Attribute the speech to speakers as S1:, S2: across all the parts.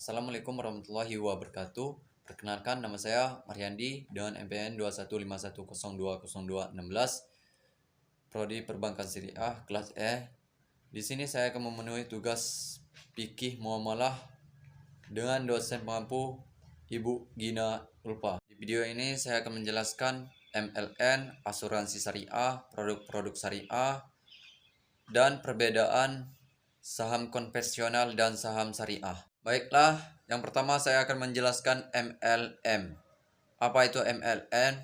S1: Assalamualaikum warahmatullahi wabarakatuh. Perkenalkan, nama saya Mariandi dengan MPN 2151020216, Prodi Perbankan Syariah kelas E. Di sini saya akan memenuhi tugas fikih muamalah dengan dosen pengampu Ibu Gina Ulfa. Di video ini saya akan menjelaskan MLN, asuransi syariah, produk-produk syariah, dan perbedaan saham konvensional dan saham syariah. Baiklah, yang pertama saya akan menjelaskan MLM. Apa itu MLM?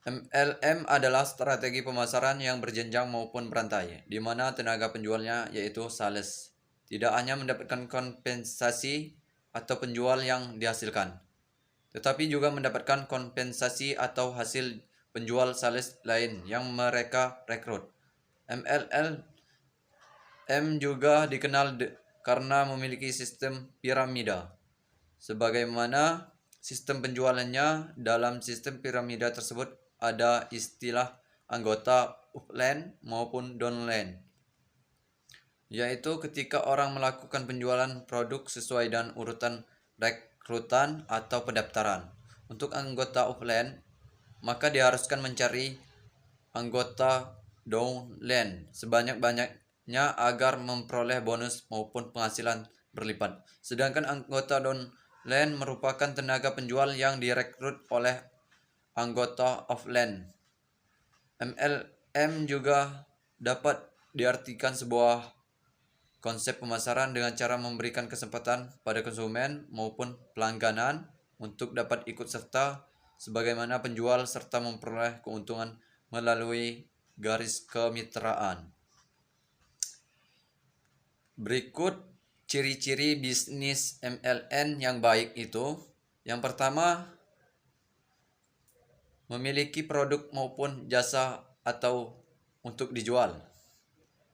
S1: MLM adalah strategi pemasaran yang berjenjang maupun berantai, di mana tenaga penjualnya yaitu sales tidak hanya mendapatkan kompensasi atau penjual yang dihasilkan, tetapi juga mendapatkan kompensasi atau hasil penjual sales lain yang mereka rekrut. MLM juga dikenal karena memiliki sistem piramida. Sebagaimana sistem penjualannya, dalam sistem piramida tersebut ada istilah anggota upline maupun downline, yaitu ketika orang melakukan penjualan produk sesuai dengan urutan rekrutan atau pendaftaran. Untuk anggota upline, maka diharuskan mencari anggota downline sebanyak-banyaknya agar memperoleh bonus maupun penghasilan berlipat. Sedangkan anggota downline merupakan tenaga penjual yang direkrut oleh anggota offline. MLM juga dapat diartikan sebuah konsep pemasaran dengan cara memberikan kesempatan pada konsumen maupun pelangganan untuk dapat ikut serta sebagaimana penjual serta memperoleh keuntungan melalui garis kemitraan. Berikut ciri-ciri bisnis MLM yang baik itu. Yang pertama, memiliki produk maupun jasa atau untuk dijual.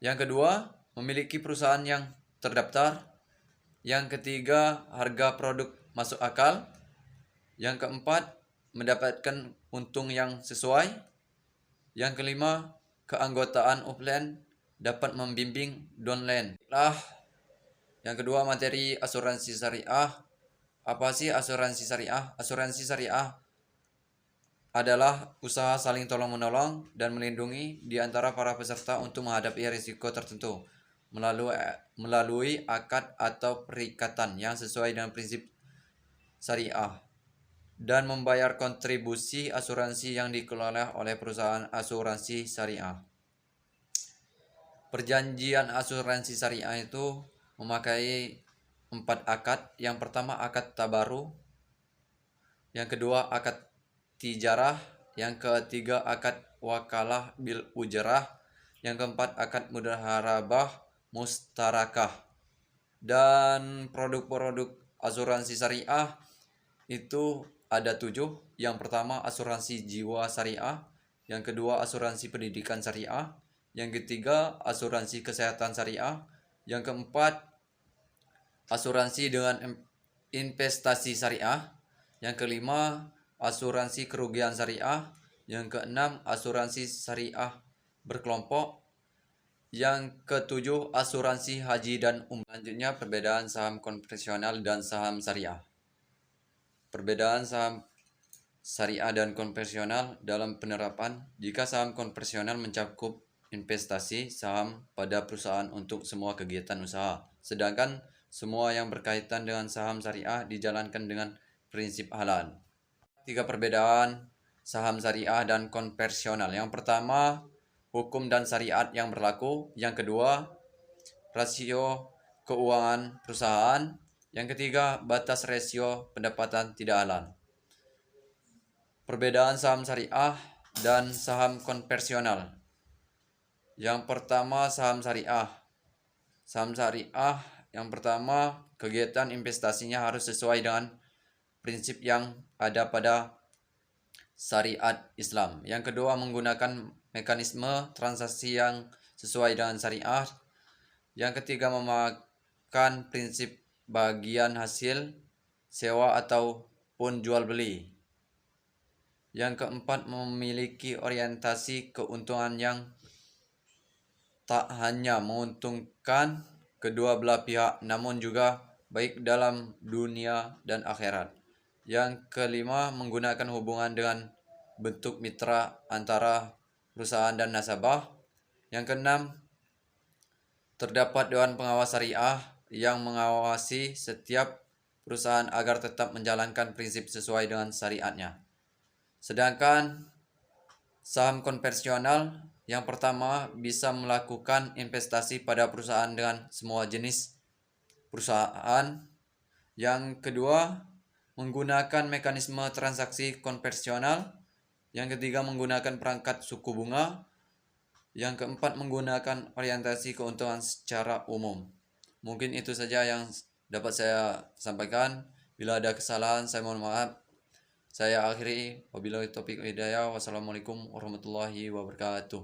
S1: Yang kedua, memiliki perusahaan yang terdaftar. Yang ketiga, harga produk masuk akal. Yang keempat, mendapatkan untung yang sesuai. Yang kelima, keanggotaan offline dapat membimbing downline. Yang kedua, materi asuransi syariah. Apa sih asuransi syariah? Asuransi syariah adalah usaha saling tolong-menolong dan melindungi di antara para peserta untuk menghadapi risiko tertentu melalui akad atau perikatan yang sesuai dengan prinsip syariah dan membayar kontribusi asuransi yang dikelola oleh perusahaan asuransi syariah. Perjanjian asuransi syariah itu memakai 4 akad. Yang pertama akad tabaru, yang kedua akad tijarah, yang ketiga akad wakalah bil ujrah, yang keempat akad mudaharabah mustarakah. Dan produk-produk asuransi syariah itu ada 7. Yang pertama asuransi jiwa syariah, yang kedua asuransi pendidikan syariah, yang ketiga asuransi kesehatan syariah, yang keempat asuransi dengan investasi syariah, yang kelima asuransi kerugian syariah, yang keenam asuransi syariah berkelompok, yang ketujuh asuransi haji dan umrah. Selanjutnya perbedaan saham konvensional dan saham syariah. Perbedaan saham syariah dan konvensional dalam penerapan. Jika saham konvensional mencakup investasi saham pada perusahaan untuk semua kegiatan usaha, sedangkan semua yang berkaitan dengan saham syariah dijalankan dengan prinsip halal. 3 perbedaan saham syariah dan konvensional. Yang pertama, hukum dan syariat yang berlaku. Yang kedua, rasio keuangan perusahaan. Yang ketiga, batas rasio pendapatan tidak halal. Perbedaan saham syariah dan saham konvensional. Yang pertama, saham syariah. Saham syariah yang pertama, kegiatan investasinya harus sesuai dengan prinsip yang ada pada syariat Islam. Yang kedua, menggunakan mekanisme transaksi yang sesuai dengan syariah. Yang ketiga, memakan prinsip bagian hasil sewa ataupun jual beli. Yang keempat, memiliki orientasi keuntungan yang tak hanya menguntungkan kedua belah pihak, namun juga baik dalam dunia dan akhirat. Yang kelima, menggunakan hubungan dengan bentuk mitra antara perusahaan dan nasabah. Yang keenam, terdapat Dewan Pengawas Syariah yang mengawasi setiap perusahaan agar tetap menjalankan prinsip sesuai dengan syariatnya. Sedangkan saham konvensional yang pertama bisa melakukan investasi pada perusahaan dengan semua jenis perusahaan. Yang kedua, menggunakan mekanisme transaksi konvensional. Yang ketiga, menggunakan perangkat suku bunga. Yang keempat, menggunakan orientasi keuntungan secara umum. Mungkin itu saja yang dapat saya sampaikan. Bila ada kesalahan, saya mohon maaf. Saya akhiri. Wabillahi taufiq wal hidayah. Wassalamualaikum warahmatullahi wabarakatuh.